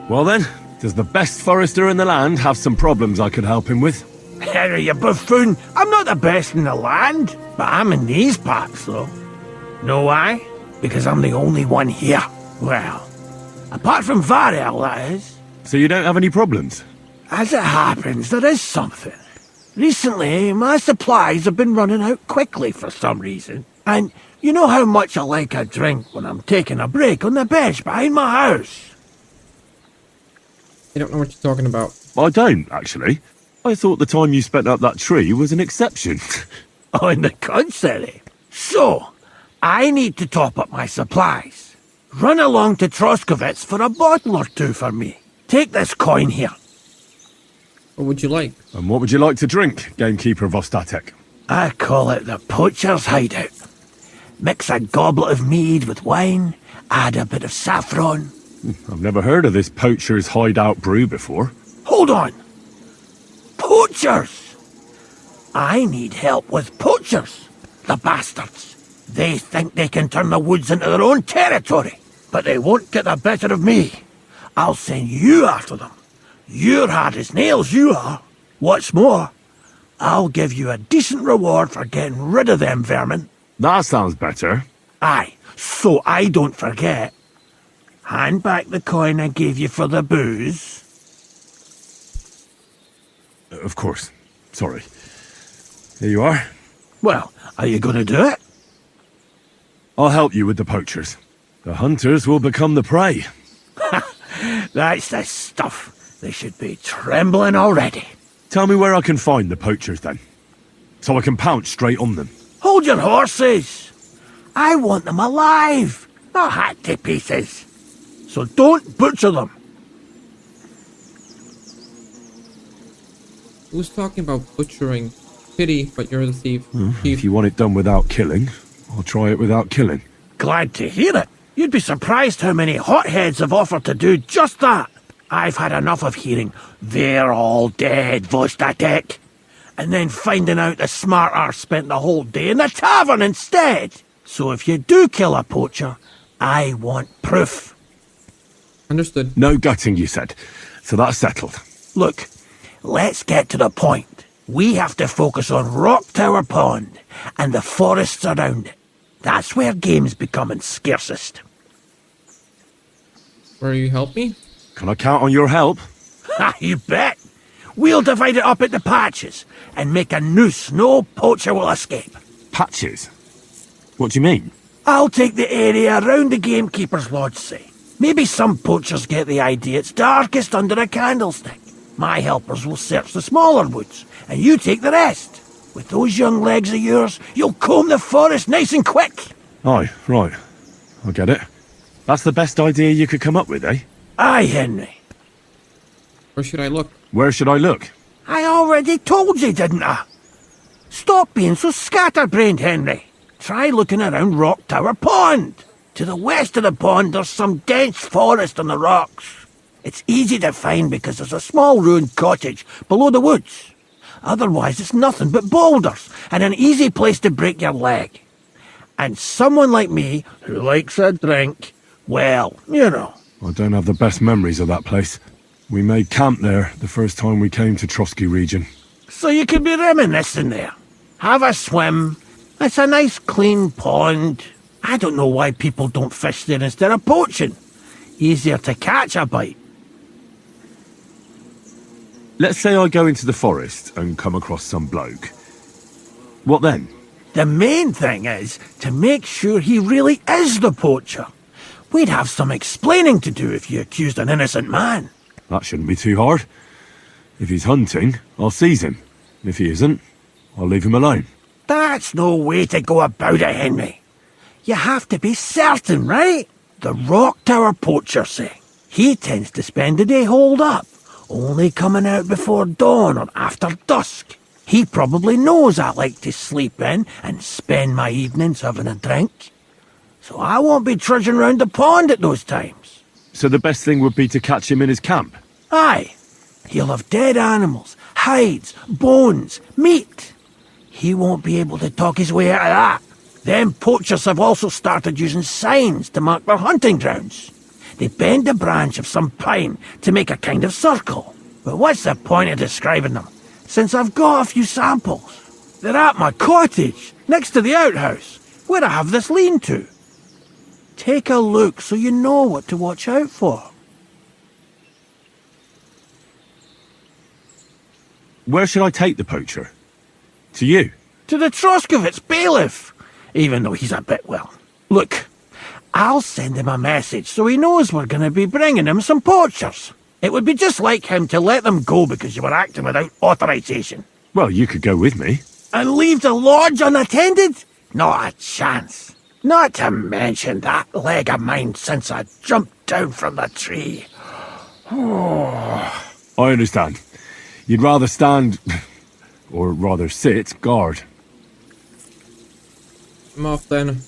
Well then, does the best forester in the land have some problems I could help him with? Henry, you buffoon. I'm not the best in the land, but I'm in these parts, though. Know why? Because I'm the only one here. Well, apart from Varel, that is. So you don't have any problems? As it happens, there is something. Recently, my supplies have been running out quickly for some reason. And you know how much I like a drink when I'm taking a break on the bench behind my house. I don't know what you're talking about. I don't, actually. I thought the time you spent up that tree was an exception. On the contrary. So, I need to top up my supplies. Run along to Troskovitz for a bottle or two for me. Take this coin here. What would you like? And what would you like to drink, gamekeeper of Ostatek? I call it the poacher's hideout. Mix a goblet of mead with wine, add a bit of saffron. I've never heard of this poacher's hideout brew before. Hold on! Poachers! I need help with poachers, the bastards. They think they can turn the woods into their own territory, but they won't get the better of me. I'll send you after them. You're hard as nails, you are. What's more, I'll give you a decent reward for getting rid of them vermin. That sounds better. Aye, so I don't forget. Hand back the coin I gave you for the booze. Of course. Sorry. Here you are. Well, are you going to do it? I'll help you with the poachers. The hunters will become the prey. That's the stuff. They should be trembling already. Tell me where I can find the poachers, then. So I can pounce straight on them. Hold your horses. I want them alive, not hacked to pieces. So don't butcher them. Who's talking about butchering? Pity, but you're the thief. If you want it done without killing, I'll try it without killing. Glad to hear it. You'd be surprised how many hotheads have offered to do just that. I've had enough of hearing, "They're all dead, Vostatek," and then finding out the smart arse spent the whole day in the tavern instead. So if you do kill a poacher, I want proof. Understood. No gutting, you said. So that's settled. Look, let's get to the point. We have to focus on Rock Tower Pond and the forests around it. That's where game's becoming scarcest. Will you help me? Can I count on your help? Ha, you bet. We'll divide it up into patches and make a noose no poacher will escape. Patches? What do you mean? I'll take the area around the gamekeeper's lodge, say. Maybe some poachers get the idea it's darkest under a candlestick. My helpers will search the smaller woods, and you take the rest. With those young legs of yours, you'll comb the forest nice and quick. Aye, right. I get it. That's the best idea you could come up with, eh? Aye, Henry. Where should I look? Where should I look? I already told you, didn't I? Stop being so scatterbrained, Henry. Try looking around Rock Tower Pond. To the west of the pond, there's some dense forest on the rocks. It's easy to find because there's a small ruined cottage below the woods. Otherwise, it's nothing but boulders and an easy place to break your leg. And someone like me, who likes a drink, well, you know. I don't have the best memories of that place. We made camp there the first time we came to Trotsky region. So you could be reminiscing there. Have a swim. It's a nice clean pond. I don't know why people don't fish there instead of poaching. Easier to catch a bite. Let's say I go into the forest and come across some bloke. What then? The main thing is to make sure he really is the poacher. We'd have some explaining to do if you accused an innocent man. That shouldn't be too hard. If he's hunting, I'll seize him. If he isn't, I'll leave him alone. That's no way to go about it, Henry. You have to be certain, right? The Rock Tower poacher, say. He tends to spend the day holed up, only coming out before dawn or after dusk. He probably knows I like to sleep in and spend my evenings having a drink. So I won't be trudging round the pond at those times. So the best thing would be to catch him in his camp? Aye. He'll have dead animals, hides, bones, meat. He won't be able to talk his way out of that. Them poachers have also started using signs to mark their hunting grounds. They bend a branch of some pine to make a kind of circle. But what's the point of describing them, since I've got a few samples? They're at my cottage, next to the outhouse, where I have this lean-to. Take a look so you know what to watch out for. Where should I take the poacher? To you? To the Troskovitz bailiff, even though he's a bit, well... Look, I'll send him a message so he knows we're going to be bringing him some poachers. It would be just like him to let them go because you were acting without authorization. Well, you could go with me. And leave the lodge unattended? Not a chance. Not to mention that leg of mine since I jumped down from the tree. I understand. You'd rather stand, or rather sit, guard. I'm off then.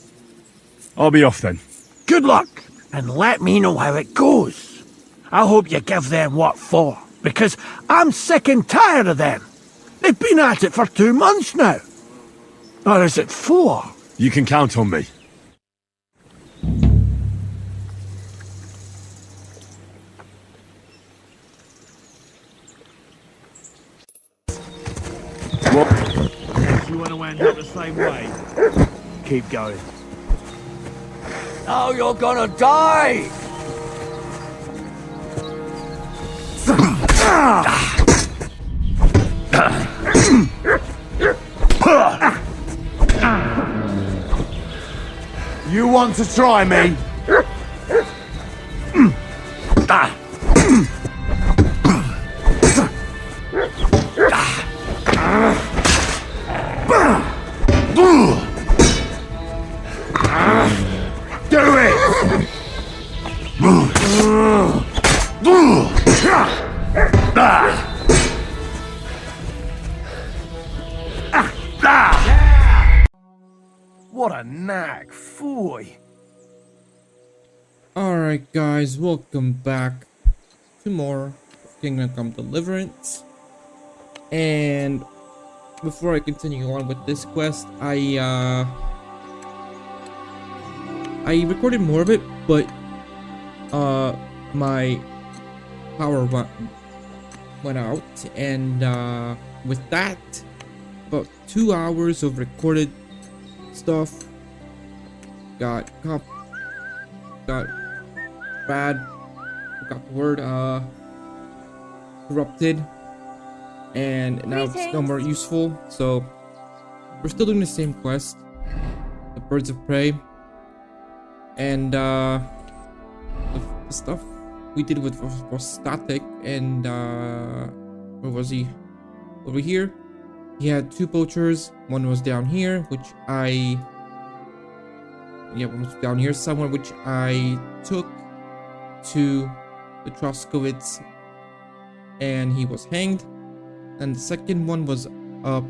I'll be off then. Good luck, and let me know how it goes. I hope you give them what for, because I'm sick and tired of them. They've been at it for 2 months now. Or is it 4? You can count on me. What? You want to end up the same way? Keep going. Now you're gonna die! You want to try me? Do it! What a knack, foy! Alright guys, welcome back to more Kingdom Come Deliverance. And before I continue on with this quest, I recorded more of it, but my power went out, and with that, about 2 hours of recorded stuff got bad, forgot the word, corrupted, and now it's no more useful. So we're still doing the same quest, the birds of prey, and the stuff we did with was static. And where was he? Over here. He had 2 poachers. One was down here, which one was down here somewhere, which I took to the Troskovitz, and he was hanged. And the second one was up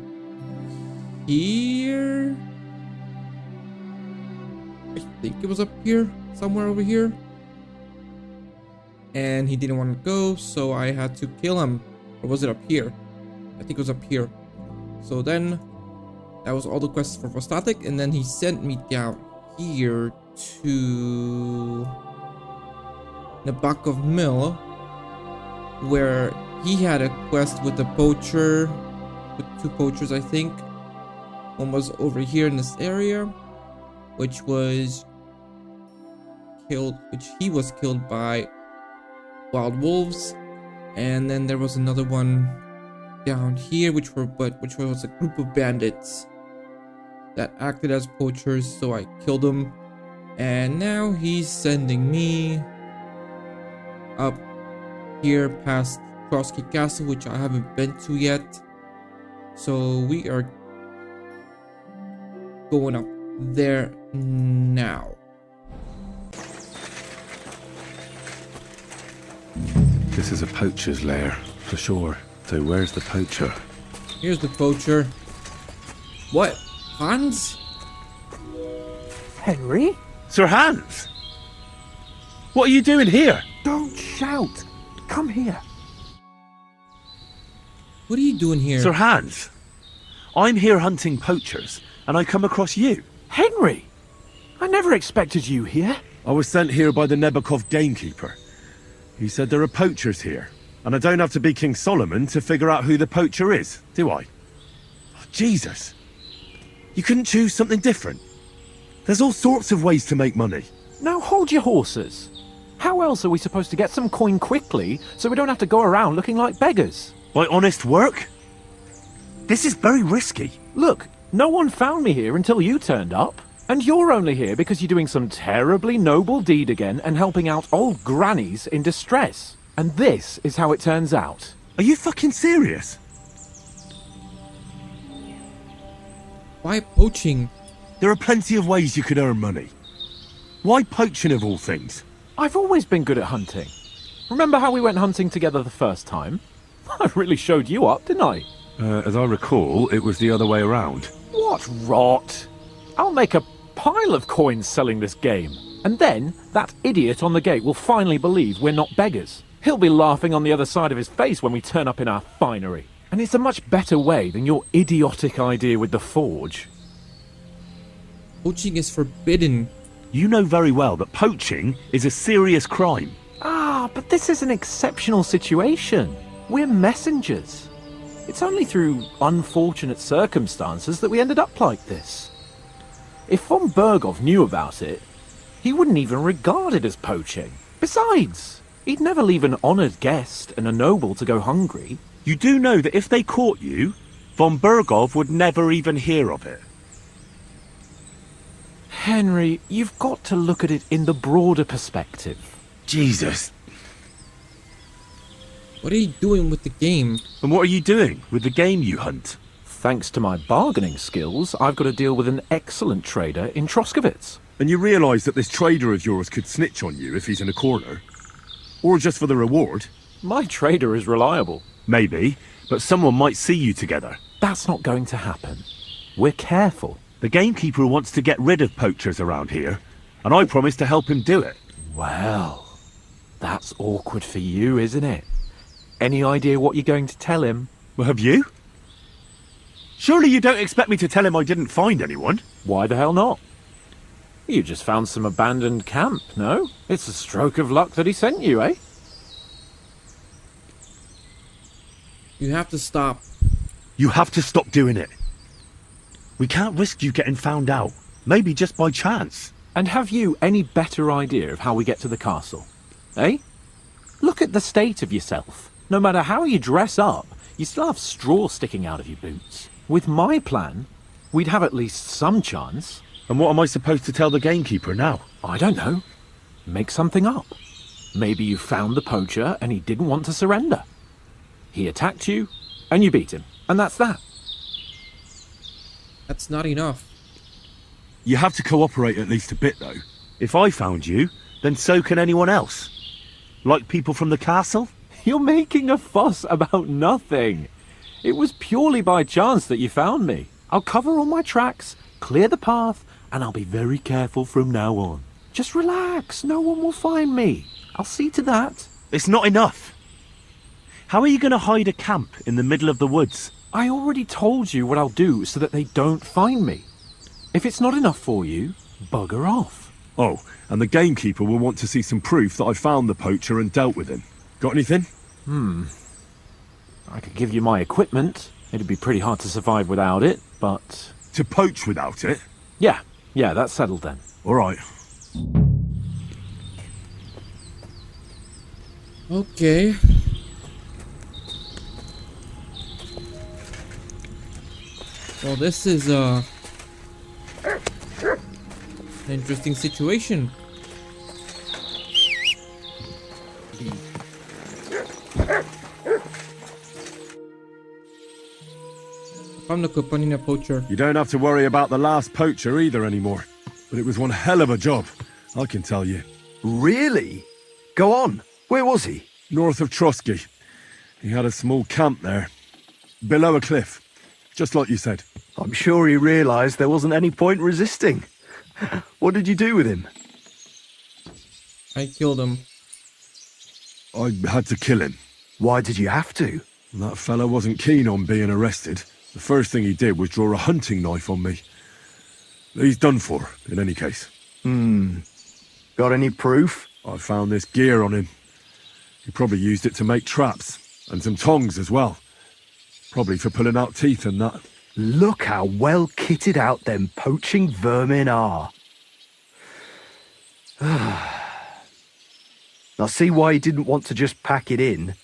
here. I think it was up here, somewhere over here. And he didn't want to go, so I had to kill him. Or was it up here? I think it was up here. So then, that was all the quests for static, and then he sent me down here to Nabokov Mill, where he had a quest with a poacher, with 2 poachers, I think. One was over here in this area, which he was killed by wild wolves, and then there was another one down here, which was a group of bandits that acted as poachers, so I killed them. And now he's sending me up here past Trotsky Castle, which I haven't been to yet. So we are going up there now. This is a poacher's lair, for sure. So where's the poacher? Here's the poacher. What? Hans? Henry? Sir Hans! What are you doing here? Don't shout. Come here. What are you doing here? Sir Hans, I'm here hunting poachers, and I come across you. Henry! I never expected you here. I was sent here by the Nebakov gamekeeper. He said there are poachers here, and I don't have to be King Solomon to figure out who the poacher is, do I? Oh, Jesus. You couldn't choose something different? There's all sorts of ways to make money. Now hold your horses. How else are we supposed to get some coin quickly so we don't have to go around looking like beggars? By honest work? This is very risky. Look, no one found me here until you turned up. And you're only here because you're doing some terribly noble deed again and helping out old grannies in distress. And this is how it turns out. Are you fucking serious? Why poaching? There are plenty of ways you could earn money. Why poaching of all things? I've always been good at hunting. Remember how we went hunting together the first time? I really showed you up, didn't I? As I recall, it was the other way around. What rot! I'll make a pile of coins selling this game. And then that idiot on the gate will finally believe we're not beggars. He'll be laughing on the other side of his face when we turn up in our finery. And it's a much better way than your idiotic idea with the forge. Poaching is forbidden. You know very well that poaching is a serious crime. Ah, but this is an exceptional situation. We're messengers. It's only through unfortunate circumstances that we ended up like this. If von Bergov knew about it, he wouldn't even regard it as poaching. Besides, he'd never leave an honoured guest and a noble to go hungry. You do know that if they caught you, von Bergov would never even hear of it. Henry, you've got to look at it in the broader perspective. Jesus. What are you doing with the game? And what are you doing with the game you hunt? Thanks to my bargaining skills, I've got to deal with an excellent trader in Troskowitz. And you realise that this trader of yours could snitch on you if he's in a corner? Or just for the reward? My trader is reliable. Maybe, but someone might see you together. That's not going to happen. We're careful. The gamekeeper wants to get rid of poachers around here, and I promise to help him do it. Well, that's awkward for you, isn't it? Any idea what you're going to tell him? Well, have you? Surely you don't expect me to tell him I didn't find anyone? Why the hell not? You just found some abandoned camp, no? It's a stroke of luck that he sent you, eh? You have to stop. You have to stop doing it. We can't risk you getting found out. Maybe just by chance. And have you any better idea of how we get to the castle? Eh? Look at the state of yourself. No matter how you dress up, you still have straw sticking out of your boots. With my plan, we'd have at least some chance. And what am I supposed to tell the gamekeeper now? I don't know. Make something up. Maybe you found the poacher and he didn't want to surrender. He attacked you, and you beat him. And that's that. That's not enough. You have to cooperate at least a bit, though. If I found you, then so can anyone else. Like people from the castle? You're making a fuss about nothing. It was purely by chance that you found me. I'll cover all my tracks, clear the path, and I'll be very careful from now on. Just relax, no one will find me. I'll see to that. It's not enough. How are you going to hide a camp in the middle of the woods? I already told you what I'll do so that they don't find me. If it's not enough for you, bugger off. Oh, and the gamekeeper will want to see some proof that I found the poacher and dealt with him. Got anything? I could give you my equipment. It'd be pretty hard to survive without it, but... To poach without it? Yeah, that's settled then. All right. Okay. Well, this is an interesting situation. I'm the companion poacher. You don't have to worry about the last poacher either anymore. But it was one hell of a job, I can tell you. Really? Go on. Where was he? North of Trotsky. He had a small camp there. Below a cliff. Just like you said. I'm sure he realised there wasn't any point resisting. What did you do with him? I killed him. I had to kill him. Why did you have to? That fella wasn't keen on being arrested. The first thing he did was draw a hunting knife on me. He's done for, in any case. Got any proof? I found this gear on him. He probably used it to make traps, and some tongs as well. Probably for pulling out teeth and that. Look how well kitted out them poaching vermin are. I see why he didn't want to just pack it in.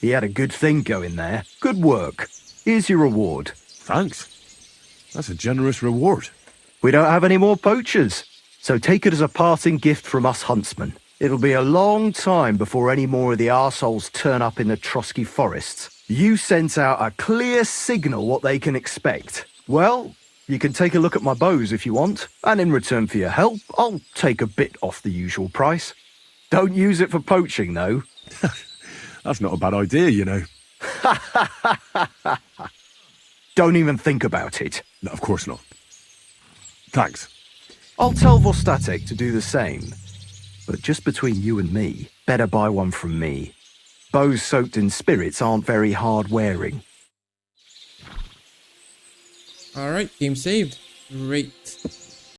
He had a good thing going there. Good work. Here's your reward. Thanks. That's a generous reward. We don't have any more poachers, so take it as a parting gift from us huntsmen. It'll be a long time before any more of the arseholes turn up in the Trotsky forests. You sent out a clear signal what they can expect. Well, you can take a look at my bows if you want, and in return for your help, I'll take a bit off the usual price. Don't use it for poaching, though. That's not a bad idea, you know. Don't even think about it. No, of course not. Thanks. I'll tell Vostatek to do the same. But just between you and me, better buy one from me. Bows soaked in spirits aren't very hard wearing. Alright, game saved. Great.